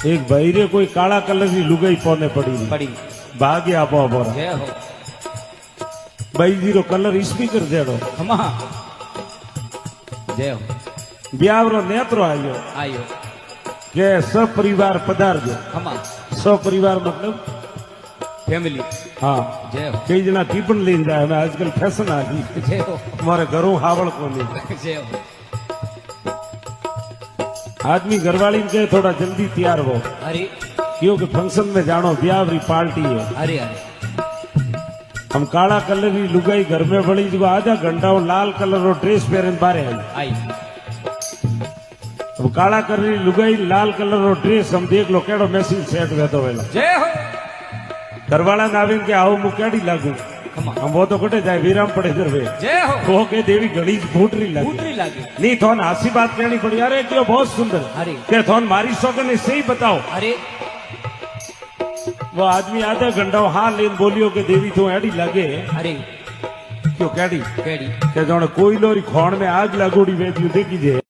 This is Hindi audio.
एक भाई रे कोई काला कलर की लुगाई पौने पड़ी भाग्य आपो आपो जय हो भाई जीरो कलर स्पीकर जेड़ो हमा जय हो ब्यावरो नेत्रो आयो आयो के सब परिवार पधारजो हमा सब परिवार मतलब फैमिली हाँ जय हो कई जना टिफिन लेन जाए मैं आजकल फैशन आ गई जय हो हमारे घरों हावड़ को नहीं जय हो आदमी घरवाली के थोड़ा जल्दी तैयार हो अरे क्योंकि फंक्शन में जानो ब्यावरी पार्टी है अरे अरे हम काला कलर की लुगाई घर में बड़ी जो आधा घंटा वो लाल कलर रो ड्रेस पहन बारे आई आई अब काला कलर की लुगाई लाल कलर रो ड्रेस हम देख लो केड़ो मैसेज सेट रहतो वेला जय हो घरवाला ने आवीने के आओ मु केड़ी लागू खमा हम वो तो कटे जाए विराम पड़े करवे जय हो वो के देवी घड़ी फूटरी लगी फूटरी लागी नहीं थोन हासी बात कहनी पड़ी अरे क्यों बहुत सुंदर अरे के थोन मारी सौगन सही बताओ अरे वो आदमी आधा घंटा हाँ लेन बोलियो के देवी तो एडी लगे अरे क्यों कैडी केड़ी के जोने कोई लोरी खोण में आग लागोड़ी वेची देखी जे